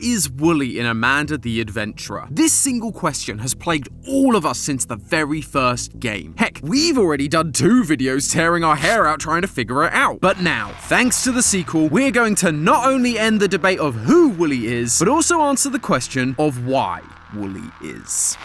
is Wooly in Amanda the Adventurer? This single question has plagued all of us since the very first game. Heck, we've already done 2 videos tearing our hair out trying to figure it out. But now, thanks to the sequel, we're going to not only end the debate of who Wooly is, but also answer the question of why Wooly is.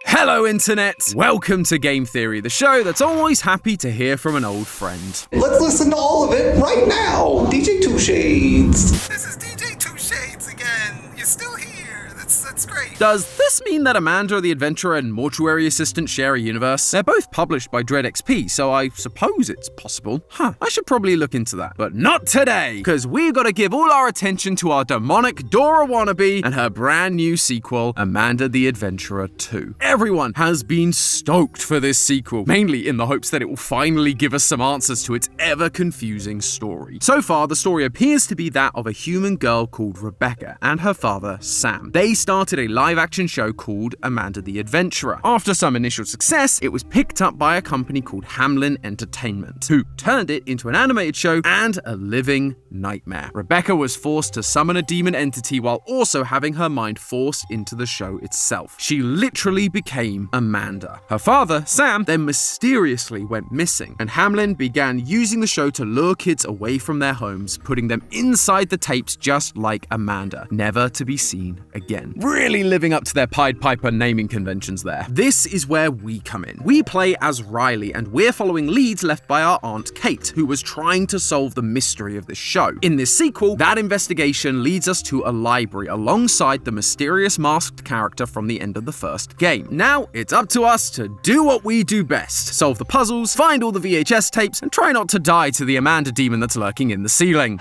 Hello Internet! Welcome to Game Theory, the show that's always happy to hear from an old friend. Let's listen to all of it right now! DJ Two Shades! This is DJ Two Shades again! You're still here! That's great! Does this mean that Amanda the Adventurer and Mortuary Assistant share a universe? They're both published by Dread XP, so I suppose it's possible. I should probably look into that. But not today, because we've got to give all our attention to our demonic Dora wannabe and her brand new sequel, Amanda the Adventurer 2. Everyone has been stoked for this sequel, mainly in the hopes that it will finally give us some answers to its ever-confusing story. So far, the story appears to be that of a human girl called Rebecca and her father, Sam. They started a live-action show called Amanda the Adventurer. After some initial success, it was picked up by a company called Hamlin Entertainment, who turned it into an animated show and a living nightmare. Rebecca was forced to summon a demon entity while also having her mind forced into the show itself. She literally became Amanda. Her father, Sam, then mysteriously went missing, and Hamlin began using the show to lure kids away from their homes, putting them inside the tapes just like Amanda, never to be seen again. Really living up to their Pied Piper naming conventions there. This is where we come in. We play as Riley, and we're following leads left by our Aunt Kate, who was trying to solve the mystery of this show. In this sequel, that investigation leads us to a library alongside the mysterious masked character from the end of the first game. Now, it's up to us to do what we do best. Solve the puzzles, find all the VHS tapes, and try not to die to the Amanda demon that's lurking in the ceiling.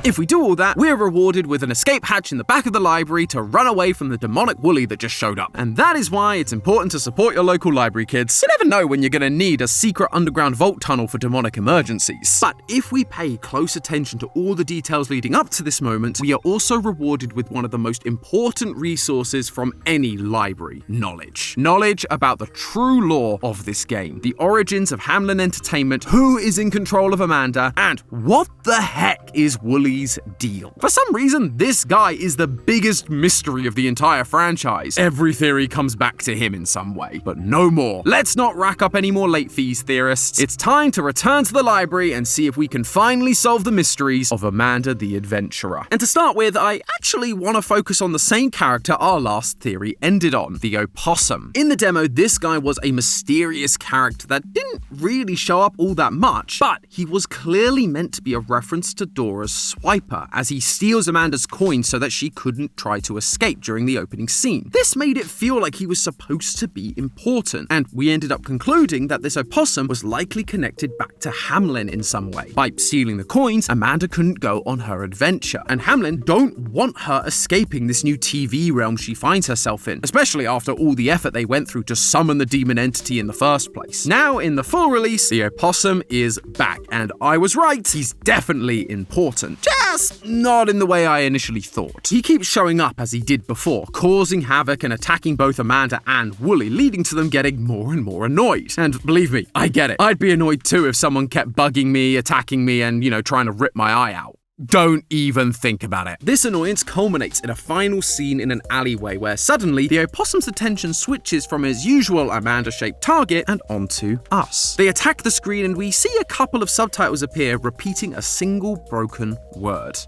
If we do all that, we're rewarded with an escape hatch in the back of the library to run away from the demonic Wooly that just showed up. And that is why it's important to support your local library, kids. You never know when you're gonna need a secret underground vault tunnel for demonic emergencies. But if we pay close attention to all the details leading up to this moment, we are also rewarded with one of the most important resources from any library: knowledge. Knowledge about the true lore of this game, the origins of Hamlin Entertainment, who is in control of Amanda, and what the heck is Wooly's deal. For some reason, this guy is the biggest mystery of the entire franchise. Every theory comes back to him in some way, but no more. Let's not rack up any more late fees, theorists. It's time to return to the library and see if we can finally solve the mysteries of Amanda the Adventurer. And to start with, I actually want to focus on the same character our last theory ended on, the opossum. In the demo, this guy was a mysterious character that didn't really show up all that much, but he was clearly meant to be a reference to Dora's swiper, as he steals Amanda's coin so that she couldn't try to escape during the opening scene. This made it feel like he was supposed to be important, and we ended up concluding that this opossum was likely connected back to Hamlin in some way. By stealing the coins, Amanda couldn't go on her adventure, and Hamlin don't want her escaping this new TV realm she finds herself in, especially after all the effort they went through to summon the demon entity in the first place. Now, in the full release, the opossum is back, and I was right, he's definitely important. Just not in the way I initially thought. He keeps showing up as he did before, causing havoc and attacking both Amanda and Wooly, leading to them getting more and more annoyed. And believe me, I get it. I'd be annoyed too if someone kept bugging me, attacking me, and, trying to rip my eye out. Don't even think about it. This annoyance culminates in a final scene in an alleyway where suddenly the opossum's attention switches from his usual Amanda-shaped target and onto us. They attack the screen and we see a couple of subtitles appear repeating a single broken word.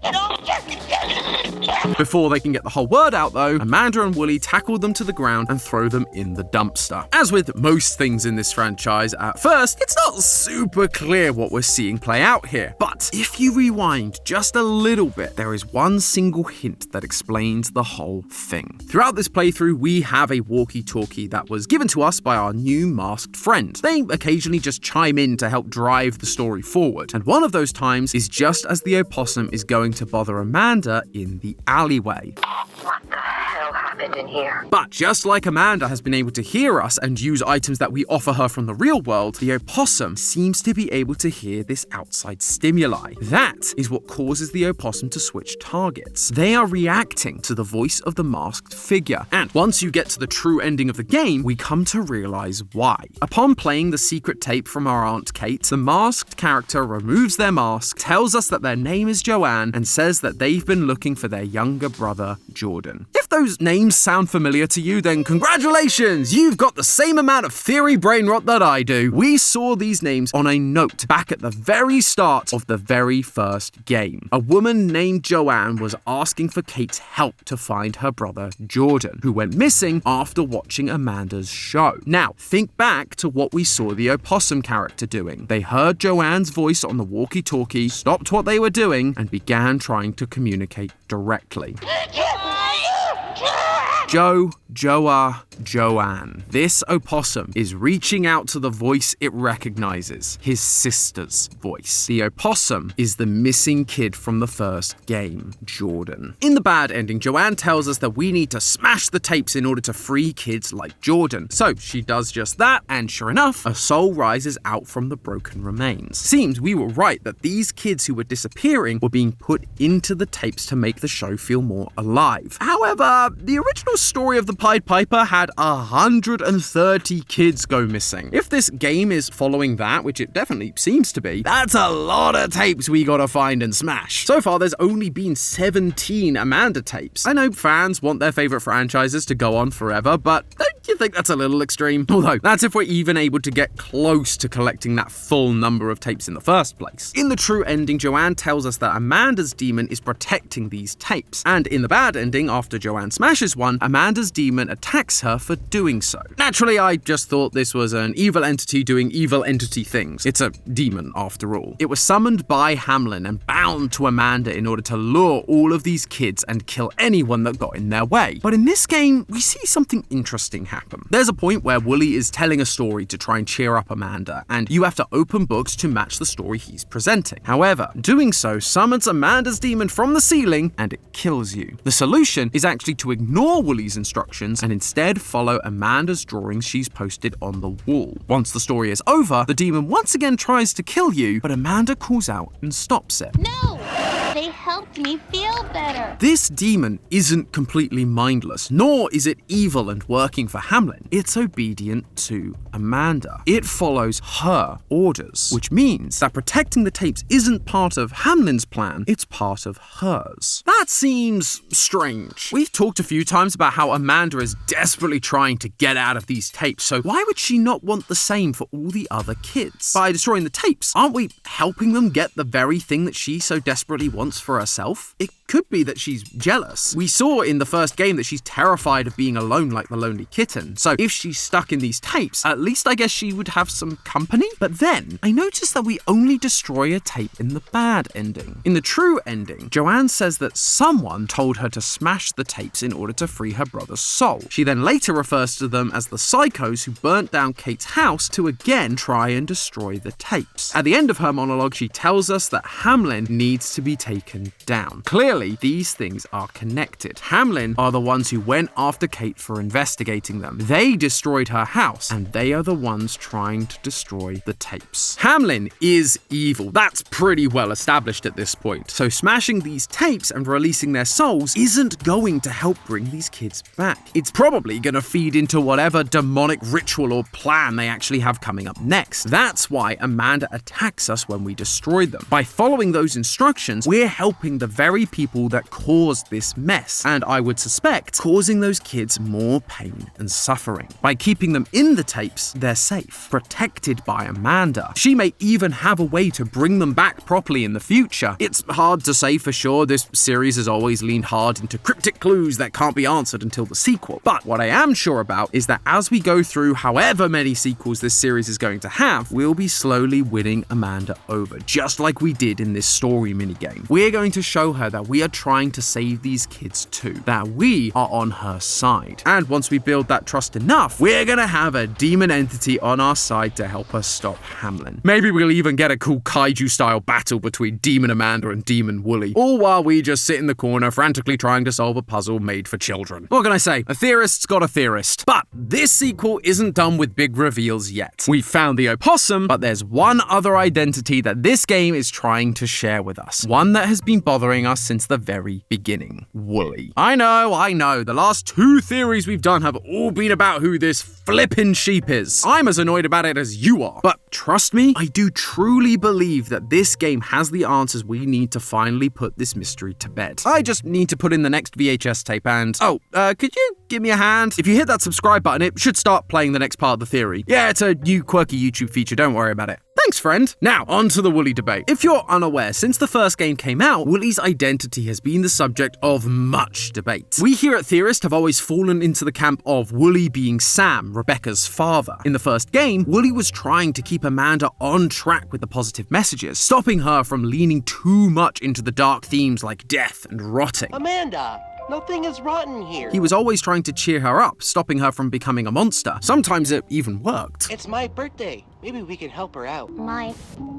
Before they can get the whole word out though, Amanda and Wooly tackle them to the ground and throw them in the dumpster. As with most things in this franchise, at first, it's not super clear what we're seeing play out here. But if you rewind just a little bit, there is one single hint that explains the whole thing. Throughout this playthrough, we have a walkie-talkie that was given to us by our new masked friend. They occasionally just chime in to help drive the story forward, and one of those times is just as the opossum is going to bother Amanda in the alleyway. What the hell happened? happened in here. But just like Amanda has been able to hear us and use items that we offer her from the real world, the opossum seems to be able to hear this outside stimuli. That is what causes the opossum to switch targets. They are reacting to the voice of the masked figure. And once you get to the true ending of the game, we come to realize why. Upon playing the secret tape from our Aunt Kate, the masked character removes their mask, tells us that their name is Joanne, and says that they've been looking for their younger brother, Jordan. If those names sound familiar to you, then congratulations! You've got the same amount of theory brain rot that I do. We saw these names on a note back at the very start of the very first game. A woman named Joanne was asking for Kate's help to find her brother, Jordan, who went missing after watching Amanda's show. Now, think back to what we saw the opossum character doing. They heard Joanne's voice on the walkie-talkie, stopped what they were doing, and began trying to communicate directly. Joanne. This opossum is reaching out to the voice it recognizes, his sister's voice. The opossum is the missing kid from the first game, Jordan. In the bad ending, Joanne tells us that we need to smash the tapes in order to free kids like Jordan. So she does just that, and sure enough, a soul rises out from the broken remains. Seems we were right that these kids who were disappearing were being put into the tapes to make the show feel more alive. However, the original story of the Pied Piper had 130 kids go missing. If this game is following that, which it definitely seems to be, that's a lot of tapes we gotta find and smash. So far, there's only been 17 Amanda tapes. I know fans want their favorite franchises to go on forever, but don't you think that's a little extreme? Although, that's if we're even able to get close to collecting that full number of tapes in the first place. In the true ending, Joanne tells us that Amanda's demon is protecting these tapes. And in the bad ending, after Joanne smashes one, Amanda's demon attacks her for doing so. Naturally, I just thought this was an evil entity doing evil entity things. It's a demon, after all. It was summoned by Hamlin and bound to Amanda in order to lure all of these kids and kill anyone that got in their way. But in this game, we see something interesting happen. There's a point where Wooly is telling a story to try and cheer up Amanda, and you have to open books to match the story he's presenting. However, doing so summons Amanda's demon from the ceiling, and it kills you. The solution is actually to ignore Wooly's instructions and instead follow Amanda's drawings she's posted on the wall. Once the story is over, the demon once again tries to kill you, but Amanda calls out and stops it. No! They helped me feel better. This demon isn't completely mindless, nor is it evil and working for Hamlin. It's obedient to Amanda. It follows her orders, which means that protecting the tapes isn't part of Hamlin's plan, it's part of hers. That seems strange. We've talked a few times about how Amanda is desperately trying to get out of these tapes, so why would she not want the same for all the other kids? By destroying the tapes, aren't we helping them get the very thing that she so desperately wants for herself? It could be that she's jealous. We saw in the first game that she's terrified of being alone like the lonely kitten, so if she's stuck in these tapes, at least I guess she would have some company? But then, I noticed that we only destroy a tape in the bad ending. In the true ending, Joanne says that someone told her to smash the tapes in order to free her brother's soul. She then later refers to them as the psychos who burnt down Kate's house to again try and destroy the tapes. At the end of her monologue, she tells us that Hamlin needs to be taken down. Clearly, these things are connected. Hamlin are the ones who went after Kate for investigating them. They destroyed her house, and they are the ones trying to destroy the tapes. Hamlin is evil. That's pretty well established at this point. So smashing these tapes and releasing their souls isn't going to help bring these kids back. It's probably going to feed into whatever demonic ritual or plan they actually have coming up next. That's why Amanda attacks us when we destroy them. By following those instructions, we're helping the very people that caused this mess, and I would suspect causing those kids more pain and suffering. By keeping them in the tapes, they're safe, protected by Amanda. She may even have a way to bring them back properly in the future. It's hard to say for sure. This series has always leaned hard into cryptic clues that can't be answered until the sequel. But what I am sure about is that as we go through however many sequels this series is going to have, we'll be slowly winning Amanda over, just like we did in this story minigame. We're going trying to show her that we are trying to save these kids too, that we are on her side. And once we build that trust enough, we're gonna have a demon entity on our side to help us stop Hamlin. Maybe we'll even get a cool kaiju-style battle between Demon Amanda and Demon Wooly, all while we just sit in the corner frantically trying to solve a puzzle made for children. What can I say? A theorist's got a theorist. But this sequel isn't done with big reveals yet. We've found the opossum, but there's one other identity that this game is trying to share with us. One that has been bothering us since the very beginning. Wooly. I know. The last 2 theories we've done have all been about who this flippin' sheep is. I'm as annoyed about it as you are. But trust me, I do truly believe that this game has the answers we need to finally put this mystery to bed. I just need to put in the next VHS tape and... could you give me a hand? If you hit that subscribe button, it should start playing the next part of the theory. Yeah, it's a new quirky YouTube feature, don't worry about it. Thanks, friend. Now, on to the Wooly debate. If you're unaware, since the first game came out, Wooly's identity has been the subject of much debate. We here at Theorists have always fallen into the camp of Wooly being Sam, Rebecca's father. In the first game, Wooly was trying to keep Amanda on track with the positive messages, stopping her from leaning too much into the dark themes like death and rotting. Amanda! Nothing is rotten here. He was always trying to cheer her up, stopping her from becoming a monster. Sometimes it even worked. It's my birthday. Maybe we can help her out. My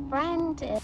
friend is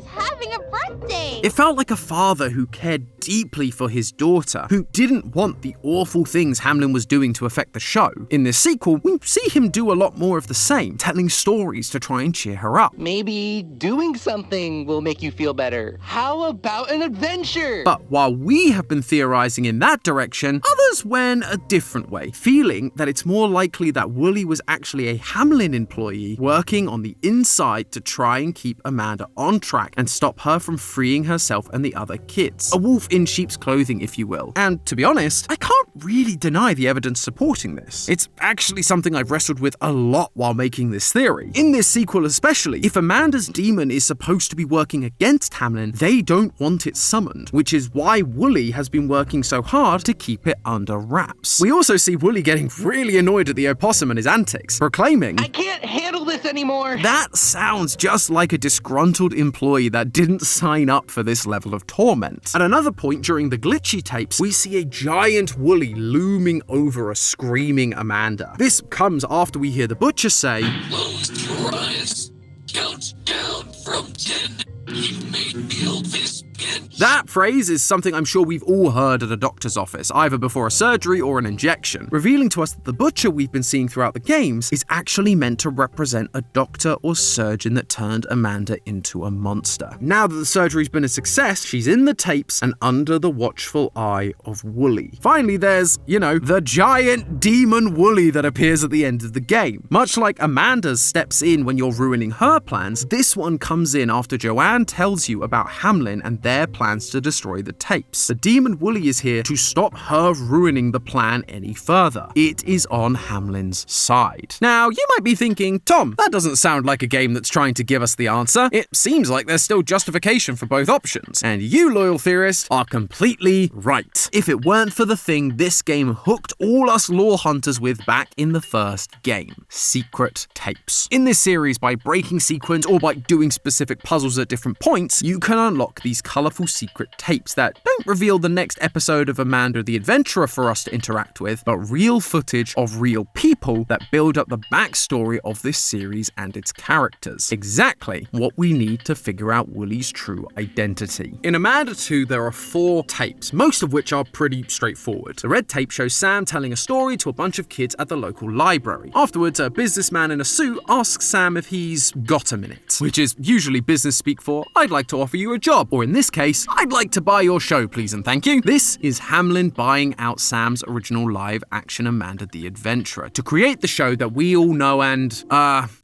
having a birthday. It felt like a father who cared deeply for his daughter, who didn't want the awful things Hamlin was doing to affect the show. In this sequel, we see him do a lot more of the same, telling stories to try and cheer her up. Maybe doing something will make you feel better. How about an adventure? But while we have been theorizing in that direction, others went a different way, feeling that it's more likely that Wooly was actually a Hamlin employee working on the inside to try and keep Amanda on track and stop her from freeing herself and the other kids. A wolf in sheep's clothing, if you will. And to be honest, I can't really deny the evidence supporting this. It's actually something I've wrestled with a lot while making this theory. In this sequel especially, if Amanda's demon is supposed to be working against Hamlin, they don't want it summoned, which is why Wooly has been working so hard to keep it under wraps. We also see Wooly getting really annoyed at the opossum and his antics, proclaiming, I can't handle this anymore. That sounds just like a disgruntled employee that didn't sign up for this level of torment. At another point during the glitchy tapes, we see a giant Wooly looming over a screaming Amanda. This comes after we hear the butcher say, Close your eyes. Count down from 10. You may kill this kid. That phrase is something I'm sure we've all heard at a doctor's office, either before a surgery or an injection, revealing to us that the butcher we've been seeing throughout the games is actually meant to represent a doctor or surgeon that turned Amanda into a monster. Now that the surgery's been a success, she's in the tapes and under the watchful eye of Wooly. Finally, there's, the giant demon Wooly that appears at the end of the game. Much like Amanda's steps in when you're ruining her plans, this one comes in after Joanne tells you about Hamlin and their plans to destroy the tapes. The demon Wooly is here to stop her ruining the plan any further. It is on Hamlin's side. Now, you might be thinking, Tom, that doesn't sound like a game that's trying to give us the answer. It seems like there's still justification for both options. And you, loyal theorists, are completely right. If it weren't for the thing this game hooked all us lore hunters with back in the first game, secret tapes. In this series, by breaking sequence or by doing specific puzzles at different points, you can unlock these colourful secret tapes that don't reveal the next episode of Amanda the Adventurer for us to interact with, but real footage of real people that build up the backstory of this series and its characters. Exactly what we need to figure out Wooly's true identity. In Amanda 2, there are 4 tapes, most of which are pretty straightforward. The red tape shows Sam telling a story to a bunch of kids at the local library. Afterwards, a businessman in a suit asks Sam if he's got a minute, which is usually business speak for, I'd like to offer you a job, or in this case, I'd like to buy your show, please and thank you. This is Hamlin buying out Sam's original live-action Amanda the Adventurer to create the show that we all know and,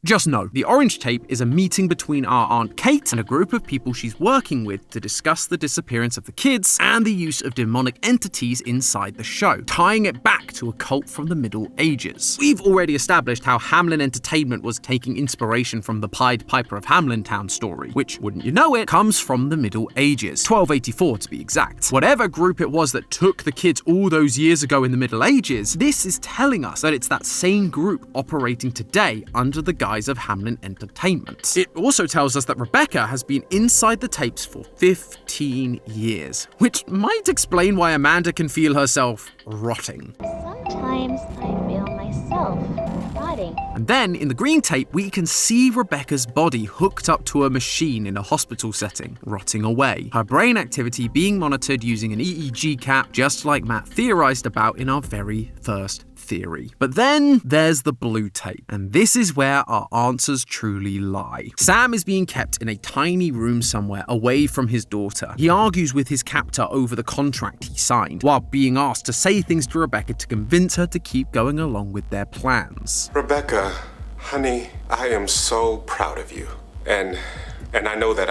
just know. The orange tape is a meeting between our Aunt Kate and a group of people she's working with to discuss the disappearance of the kids and the use of demonic entities inside the show, tying it back to a cult from the Middle Ages. We've already established how Hamlin Entertainment was taking inspiration from the Pied Piper of Hamlintown story, which, wouldn't you know it, comes from the Middle Ages. 1284 to be exact. Whatever group it was that took the kids all those years ago in the Middle Ages, this is telling us that it's that same group operating today under the guise of Hamlin Entertainment. It also tells us that Rebecca has been inside the tapes for 15 years, which might explain why Amanda can feel herself rotting. Sometimes I feel myself rotting. And then, in the green tape, we can see Rebecca's body hooked up to a machine in a hospital setting, rotting away. Her brain activity being monitored using an EEG cap, just like Matt theorized about in our very first theory. But then there's the blue tape, and this is where our answers truly lie. Sam is being kept in a tiny room somewhere away from his daughter. He argues with his captor over the contract he signed, while being asked to say things to Rebecca to convince her to keep going along with their plans. Rebecca, honey, I am so proud of you. And I know that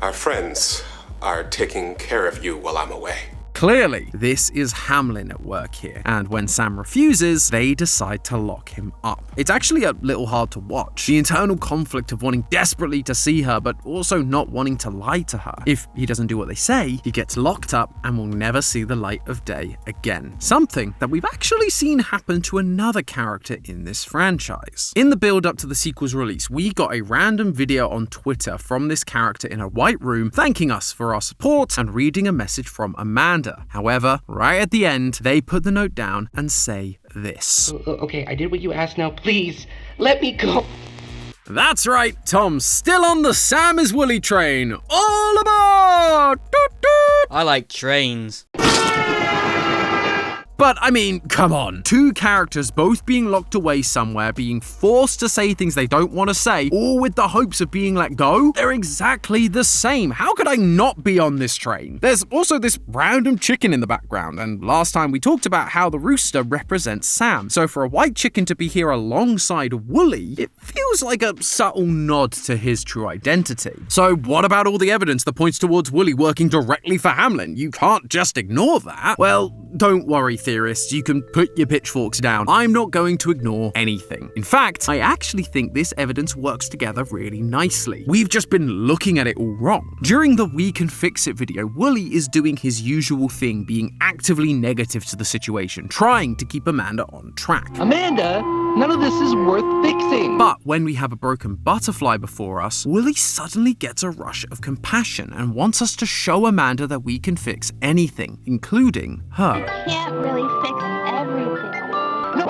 our friends are taking care of you while I'm away. Clearly, this is Hamlin at work here, and when Sam refuses, they decide to lock him up. It's actually a little hard to watch. The internal conflict of wanting desperately to see her, but also not wanting to lie to her. If he doesn't do what they say, he gets locked up and will never see the light of day again. Something that we've actually seen happen to another character in this franchise. In the build-up to the sequel's release, we got a random video on Twitter from this character in a white room thanking us for our support and reading a message from Amanda. However, right at the end, they put the note down and say this. Okay, I did what you asked now. Please, let me go. That's right, Tom's still on the Sam is Woolly train. All aboard! Doot, doot. I like trains. But, I mean, come on. Two characters both being locked away somewhere, being forced to say things they don't want to say, all with the hopes of being let go? They're exactly the same. How could I not be on this train? There's also this random chicken in the background, and last time we talked about how the rooster represents Sam. So for a white chicken to be here alongside Woolly, it feels like a subtle nod to his true identity. So what about all the evidence that points towards Woolly working directly for Hamlin? You can't just ignore that. Well, don't worry, theorists, you can put your pitchforks down. I'm not going to ignore anything. In fact, I actually think this evidence works together really nicely. We've just been looking at it all wrong. During the We Can Fix It video, Woolly is doing his usual thing, being actively negative to the situation, trying to keep Amanda on track. Amanda, none of this is worth fixing. But when we have a broken butterfly before us, Woolly suddenly gets a rush of compassion and wants us to show Amanda that we can fix anything, including her. Can't really fix everything. No,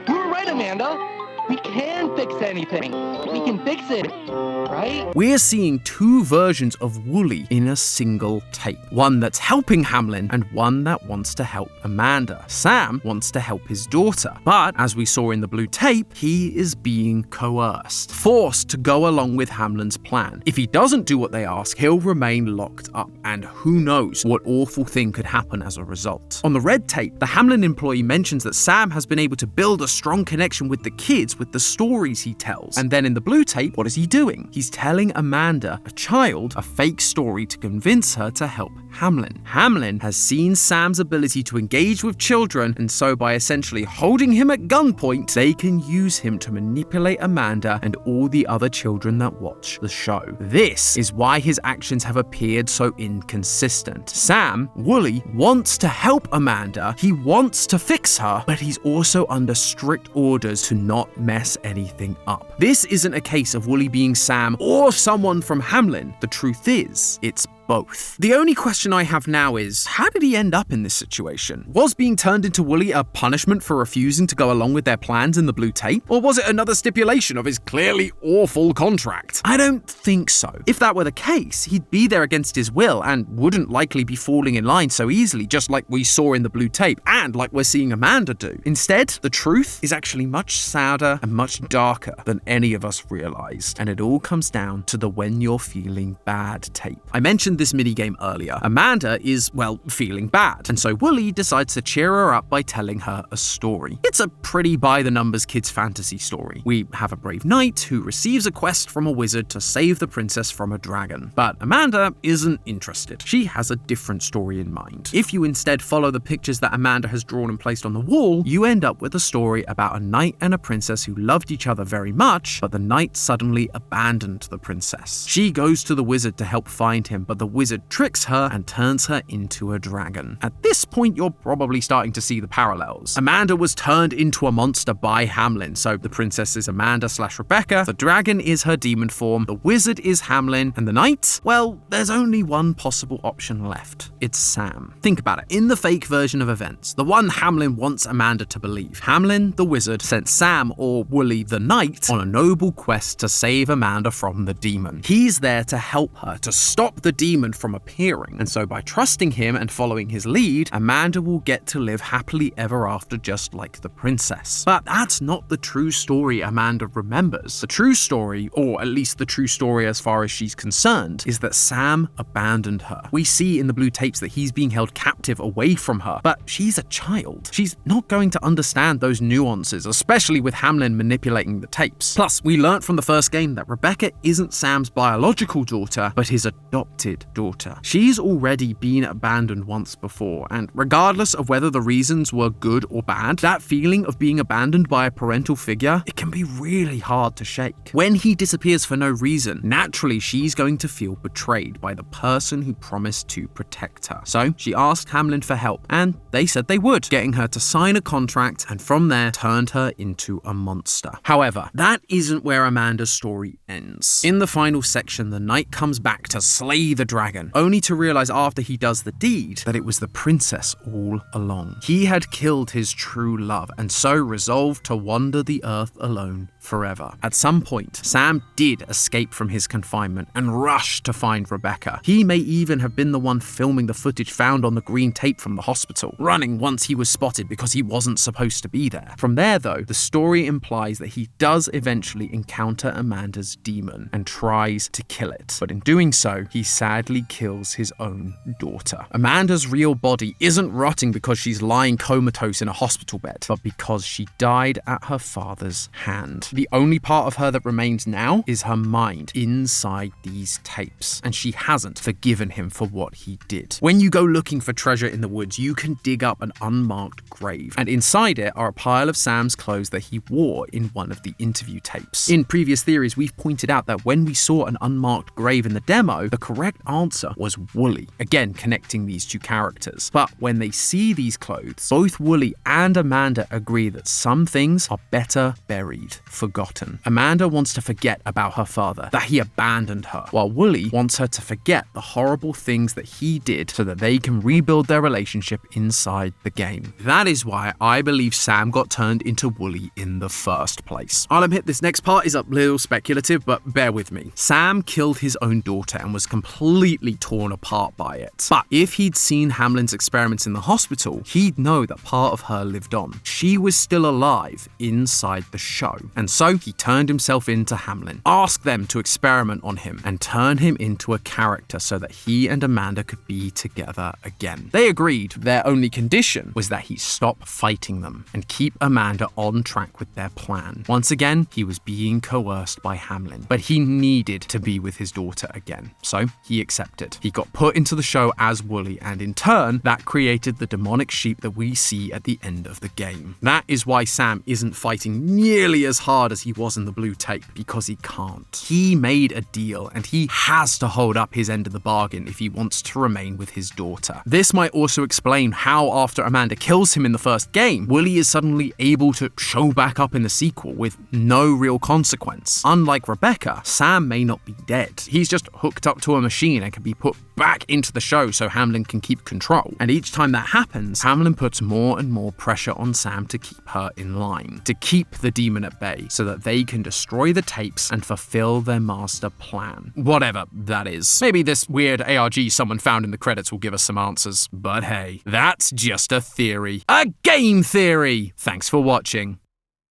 you were right, Amanda. We can fix anything. We can fix it, right? We're seeing two versions of Woolly in a single tape. One that's helping Hamlin and one that wants to help Amanda. Sam wants to help his daughter, but as we saw in the blue tape, he is being coerced, forced to go along with Hamlin's plan. If he doesn't do what they ask, he'll remain locked up, and who knows what awful thing could happen as a result. On the red tape, the Hamlin employee mentions that Sam has been able to build a strong connection with the kids with the stories he tells. And then in the blue tape, what is he doing? He's telling Amanda, a child, a fake story to convince her to help Hamlin. Hamlin has seen Sam's ability to engage with children, and so by essentially holding him at gunpoint, they can use him to manipulate Amanda and all the other children that watch the show. This is why his actions have appeared so inconsistent. Sam, Woolly, wants to help Amanda, he wants to fix her, but he's also under strict orders to not mess anything up. This isn't a case of Woolly being Sam or someone from Hamlin. The truth is, it's both. The only question I have now is, how did he end up in this situation? Was being turned into Woolly a punishment for refusing to go along with their plans in the blue tape? Or was it another stipulation of his clearly awful contract? I don't think so. If that were the case, he'd be there against his will and wouldn't likely be falling in line so easily, just like we saw in the blue tape and like we're seeing Amanda do. Instead, the truth is actually much sadder and much darker than any of us realized. And it all comes down to the when you're feeling bad tape. I mentioned this minigame earlier. Amanda is, well, feeling bad, and so Woolly decides to cheer her up by telling her a story. It's a pretty by-the-numbers kids fantasy story. We have a brave knight who receives a quest from a wizard to save the princess from a dragon. But Amanda isn't interested. She has a different story in mind. If you instead follow the pictures that Amanda has drawn and placed on the wall, you end up with a story about a knight and a princess who loved each other very much, but the knight suddenly abandoned the princess. She goes to the wizard to help find him, but the wizard tricks her and turns her into a dragon. At this point, you're probably starting to see the parallels. Amanda was turned into a monster by Hamlin, so the princess is Amanda/Rebecca, the dragon is her demon form, the wizard is Hamlin, and the knight? Well, there's only one possible option left. It's Sam. Think about it. In the fake version of events, the one Hamlin wants Amanda to believe, Hamlin, the wizard, sent Sam, or Wooly the knight, on a noble quest to save Amanda from the demon. He's there to help her, to stop the demon from appearing, and so by trusting him and following his lead, Amanda will get to live happily ever after just like the princess. But that's not the true story Amanda remembers. The true story, or at least the true story as far as she's concerned, is that Sam abandoned her. We see in the blue tapes that he's being held captive away from her, but she's a child. She's not going to understand those nuances, especially with Hamlin manipulating the tapes. Plus, we learnt from the first game that Rebecca isn't Sam's biological daughter, but his adopted daughter. She's already been abandoned once before, and regardless of whether the reasons were good or bad, that feeling of being abandoned by a parental figure, it can be really hard to shake. When he disappears for no reason, naturally she's going to feel betrayed by the person who promised to protect her. So she asked Hamlin for help, and they said they would, getting her to sign a contract, and from there turned her into a monster. However, that isn't where Amanda's story ends. In the final section, the knight comes back to slay the dragon, only to realize after he does the deed that it was the princess all along. He had killed his true love, and so resolved to wander the earth alone forever. At some point, Sam did escape from his confinement and rushed to find Rebecca. He may even have been the one filming the footage found on the green tape from the hospital, running once he was spotted because he wasn't supposed to be there. From there though, the story implies that he does eventually encounter Amanda's demon and tries to kill it. But in doing so, he sadly kills his own daughter. Amanda's real body isn't rotting because she's lying comatose in a hospital bed, but because she died at her father's hand. The only part of her that remains now is her mind inside these tapes, and she hasn't forgiven him for what he did. When you go looking for treasure in the woods, you can dig up an unmarked grave, and inside it are a pile of Sam's clothes that he wore in one of the interview tapes. In previous theories, we've pointed out that when we saw an unmarked grave in the demo, the correct answer was Wooly, again connecting these two characters. But when they see these clothes, both Wooly and Amanda agree that some things are better buried, forgotten. Amanda wants to forget about her father, that he abandoned her, while Wooly wants her to forget the horrible things that he did so that they can rebuild their relationship inside the game. That is why I believe Sam got turned into Wooly in the first place. I'll admit this next part is a little speculative, but bear with me. Sam killed his own daughter and was completely torn apart by it. But if he'd seen Hamlin's experiments in the hospital, he'd know that part of her lived on. She was still alive inside the show. And so he turned himself into Hamlin, asked them to experiment on him, and turn him into a character so that he and Amanda could be together again. They agreed. Their only condition was that he stop fighting them and keep Amanda on track with their plan. Once again, he was being coerced by Hamlin, but he needed to be with his daughter again. So he accepted. He got put into the show as Wooly, and in turn, that created the demonic sheep that we see at the end of the game. That is why Sam isn't fighting nearly as hard as he was in the blue tape, because he can't. He made a deal, and he has to hold up his end of the bargain if he wants to remain with his daughter. This might also explain how after Amanda kills him in the first game, Wooly is suddenly able to show back up in the sequel with no real consequence. Unlike Rebecca, Sam may not be dead. He's just hooked up to a machine and can be put back into the show so Hamlin can keep control. And each time that happens, Hamlin puts more and more pressure on Sam to keep her in line, to keep the demon at bay, so that they can destroy the tapes and fulfill their master plan. Whatever that is. Maybe this weird ARG someone found in the credits will give us some answers. But hey, that's just a theory. A game theory! Thanks for watching.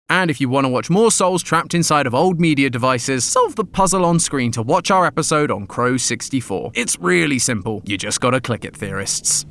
And if you want to watch more souls trapped inside of old media devices, solve the puzzle on screen to watch our episode on Crow 64. It's really simple. You just gotta click it, Theorists.